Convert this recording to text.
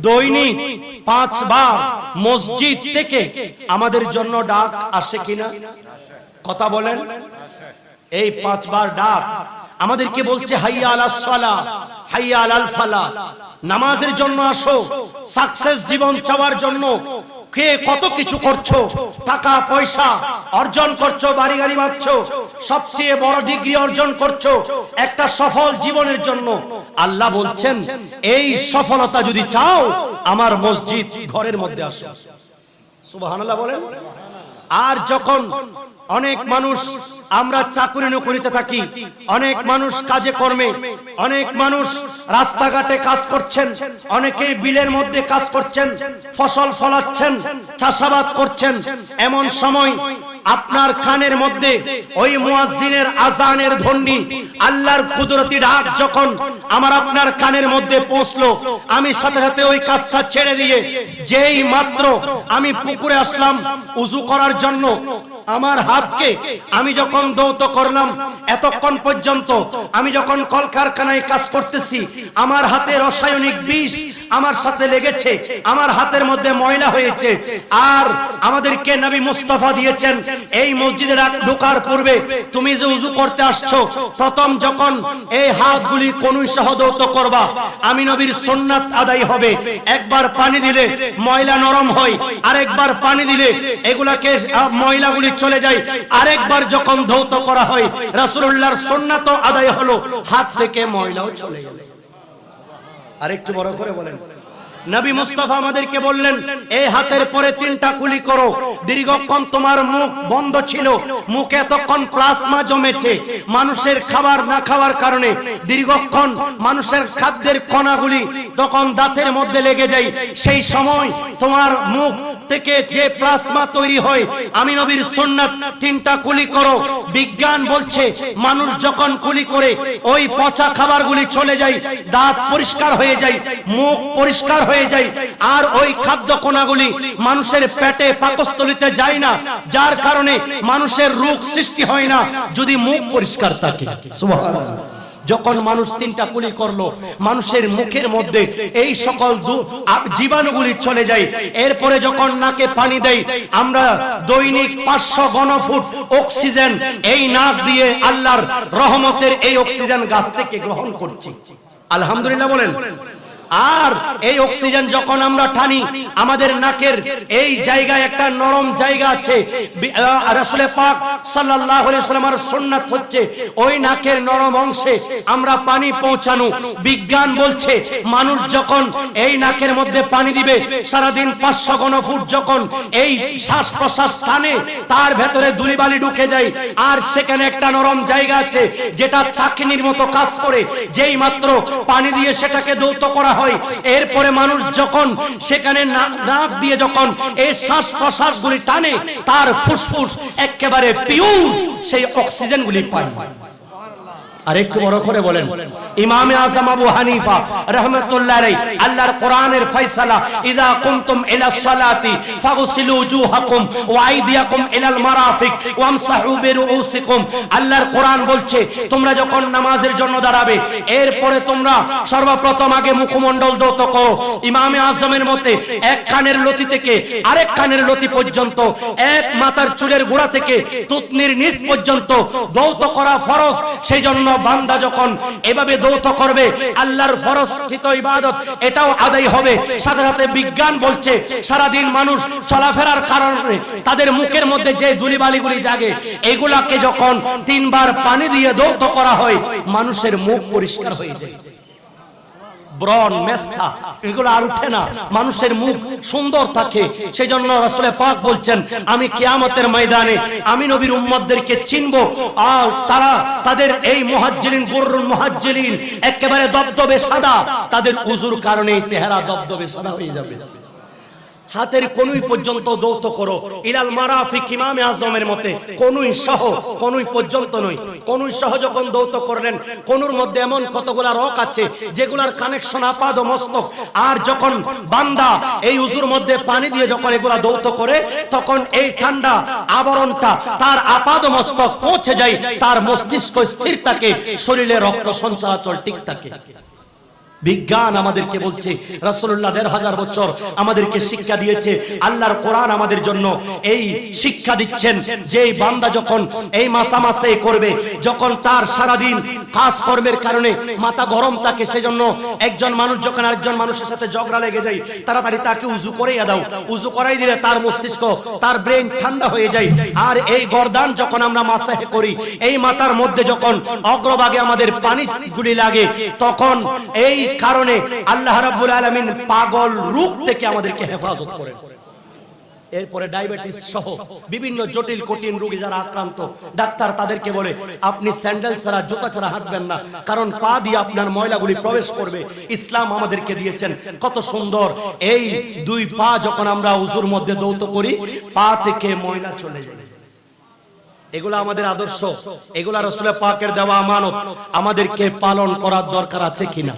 দৈনিক 5 বার মসজিদ থেকে আমাদের জন্য ডাক আসে কিনা? কথা বলেন। এই 5 বার ডাক আমাদেরকে বলছে হাইয়া আলাস সালাহ, হাইয়া আলাল ফালাহ, নামাজের জন্য আসো, সাকসেস জীবন চাওয়ার জন্য কে কত কিছু করছো, টাকা পয়সা অর্জন করছো, বাড়ি গাড়ি মারছো, সবচেয়ে বড় ডিগ্রি অর্জন করছো একটা সফল জীবনের জন্য। আল্লাহ বলছেন এই সফলতা যদি চাও আমার মসজিদ ঘরের মধ্যে আসো। সুবহানাল্লাহ বলেন। আর যখন অনেক মানুষ আমরা চাকরি নকরিতে থাকি, অনেক মানুষ কাজে কর্মে, অনেক মানুষ রাস্তাঘাটে কাজ করছেন, অনেকে বিলের মধ্যে কাজ করছেন, ফসল ফলাচ্ছেন, চাষাবাদ করছেন। এমন সময় আপনার কানের মধ্যে ওই মুয়াজ্জিনের আজানের ধ্বনি, আল্লাহর কুদরতি ডাক যখন আমার আপনার কানের মধ্যে পৌঁছলো, আমি সাথে সাথে ওই কাজটা ছেড়ে দিয়ে যেই মাত্র আমি পুকুরে আসলাম উযু করার জন্য, আমার হাতকে আমি যখন ধৌত করলাম, এতক্ষণ পর্যন্ত আমি যখন কলকারখানায় কাজ করতেছি আমার হাতে রাসায়নিক বিষ আমার সাথে লেগেছে, আমার হাতের মধ্যে ময়লা হয়েছে। আর আমাদেরকে নবী মুস্তাফা দিয়েছেন এই মসজিদে ঢোকার পূর্বে তুমি যে উযু করতে আসছো, প্রথম যখন এই হাতগুলি কনুই সহ ধৌত করবা, আমি নবীর সুন্নাত আদায় হবে। একবার পানি দিলে ময়লা নরম হয়, আরেকবার পানি দিলে এগুলাকে ময়লাগুলি চলে যায়, আরেকবার যখন ধৌত করা হয় রাসূলুল্লাহর সুন্নাত আদায় হলো, হাত থেকে ময়লাও চলে গেল। আরেকটু বড় করে বলেন। নবী মুস্তাফা আমাদেরকে বললেন এই হাতের পরে 3টা কুলি করো। দীর্ঘক্ষণ তোমার মুখ বন্ধ ছিল, মুখে এতক্ষণ প্লাজমা জমেছে, মানুষের খাবার না খাওয়ার কারণে দীর্ঘক্ষণ মানুষের খাদ্যের কণাগুলি তখন দাঁতের মধ্যে লেগে যায়। সেই সময় তোমার মুখ থেকে যে প্লাজমা তৈরি হয়, আমি নবীর সুন্নাত 3টা কুলি করো। বিজ্ঞান বলছে মানুষ যখন কুলি করে ওই পচা খাবারগুলি চলে যায়, দাঁত পরিষ্কার হয়ে যায়, মুখ পরিষ্কার হয়ে যায়, আর ওই খাদ্য কণাগুলি মানুষের পেটে পাকস্থলীতে যায় না, যার কারণে মানুষের রোগ সৃষ্টি হয় না যদি মুখ পরিষ্কার থাকে। সুবহানাল্লাহ। যখন মানুষ 3টা কুলি করলো, মানুষের মুখের মধ্যে এই সকল জীবাণুগুলি চলে যায়। এরপরে যখন নাকে পানি দেয়, আমরা দৈনিক 500 ঘনফুট অক্সিজেন এই নাক দিয়ে আল্লাহর রহমতের এই অক্সিজেন গাছ থেকে গ্রহণ করছি। আলহামদুলিল্লাহ বলেন। আর এই অক্সিজেন যখন আমরা টানি, আমাদের নাকের এই জায়গায় একটা নরম জায়গা আছে, রাসূল পাক সাল্লাল্লাহু আলাইহি ওয়াসাল্লামের সুন্নাত হচ্ছে ওই নাকের নরম অংশে আমরা পানি পৌঁছানো। বিজ্ঞান বলছে মানুষ যখন এই নাকের মধ্যে পানি দিবে, সারা দিন 500 ঘনফুট যখন এই শ্বাস প্রশ্বাস টানে, তার ভেতরে ধুলিবালি ঢুকে যায়, আর সেখানে একটা নরম জায়গা আছে যেটা চাকনির মতো কাজ করে, যেই মাত্র পানি দিয়ে সেটাকে ধৌত করা হয়, এরপরে মানুষ যখন সেখানে নাক দিয়ে যখন এই শ্বাস প্রশ্বাস গুলি টানে, তার ফুসফুস একেবারে পিওর সেই অক্সিজেন গুলি পায়। আর একটু বড় করে বলেন। ইমামে আযম আবু হানিফা রাহমাতুল্লাহ আলাইহি, আল্লাহর কোরআনের ফয়সালা, ইযা কুনতুম ইলাস সালাতি ফাগসিলু ওয়াজুহাকুম ওয়া আইদিয়াকুম ইলাল মারাফিক ওয়ামসাহু বিরুউসিকুম। আল্লাহর কোরআন বলছে তোমরা যখন নামাজের জন্য দাঁড়াবে, এরপরে তোমরা সর্বপ্রথম আগে মুখমণ্ডল ধৌত করো। ইমামে আযমের মতে এক কানের লতি থেকে আরেক কানের লতি পর্যন্ত, এক মাথার চুলের গোড়া থেকে তুতনির নিচ পর্যন্ত ধৌত করা ফরজ। সেই জন্য বান্দা যখন এভাবে ধৌত করবে, আল্লাহর ফরজকৃত ইবাদত এটাও আদায় হবে। সাথে সাথে বিজ্ঞান বলছে সারা দিন মানুষ চলাফেরার কারণে তাদের মুখের মধ্যে যে ধুলিবালিগুলি জাগে, এগুলাকে যখন 3 বার পানি দিয়ে ধৌত করা হয়, মানুষের মুখ পরিষ্কার হয়ে যায়। ব্রণ মেস্তা এগুলো আর উঠে না, মানুষের মুখ সুন্দর থাকে। সেই জন্য রাসূল পাক বলছেন আমি কিয়ামতের ময়দানে আমি নবীর উম্মতদেরকে চিনবো, আর তারা তাদের এই মুহাজ্জিরিন গুররুল মুহাজ্জিরিন একেবারে দবদবে সাদা, তাদের উযুর কারণে চেহারা দবদবে সাদা হয়ে যাবে। হাতের কনুই পর্যন্ত ধৌত করো। ইলাল মারাফিক ইমামে আযমের মতে কনুই সহ, কনুই পর্যন্ত নয়, কনুই সহ যখন ধৌত করলেন, কনুর মধ্যে এমন কতগুলা রক আছে যেগুলার কানেকশন আপাদ ও মস্তক। আর যখন বান্দা এই উযুর মধ্যে পানি দিয়ে যখন এগুলা ধৌত করে, তখন এই ঠান্ডা আবরণটা তার আপাদ ও মস্তক পৌঁছে যায়, তার মস্তিষ্ক স্থির থাকে, শরীরে রক্ত সঞ্চালন ঠিক থাকে। বিজ্ঞান আমাদেরকে বলছে, রাসূলুল্লাহ ১৫০০ বছর আমাদেরকে শিক্ষা দিয়েছে, আল্লাহর কোরআন আমাদের জন্য এই শিক্ষা দিচ্ছেন যে এই বান্দা যখন এই মাথা মাসাই করবে, যখন তার সারাদিন কাজ কর্মের কারণে মাথা গরম থাকে, সেজন্য একজন মানুষ যখন আরেকজন মানুষের সাথে ঝগড়া লেগে যায়, তাড়াতাড়ি তাকে উযু করাইয়া দাও, উযু করাই দিলে তার মস্তিষ্ক, তার ব্রেন ঠান্ডা হয়ে যায়। আর এই গর্দান যখন আমরা মাসাহ করি, এই মাথার মধ্যে যখন অগ্রভাগে আমাদের পানি গুলি লাগে, তখন এই কারণে আল্লাহ রাব্বুল আলামিন পাগল রোগ থেকে আমাদেরকে হেফাজত করেন। এরপরে ডায়াবেটিস সহ বিভিন্ন জটিল কঠিন রোগে যারা আক্রান্ত, ডাক্তার তাদেরকে বলে আপনি স্যান্ডেল ছাড়া, জুতা ছাড়া হাঁটবেন না, কারণ পা দিয়ে আপনার ময়লাগুলি প্রবেশ করবে। ইসলাম আমাদেরকে দিয়েছেন কত সুন্দর, এই দুই পা যখন আমরা উযুর মধ্যে দৌত করি, পা থেকে ময়লা চলে যায়। এগুলা আমাদের আদর্শ, এগুলা রাসূল পাকের দেওয়া আমানত, আমাদেরকে পালন করার দরকার আছে কিনা?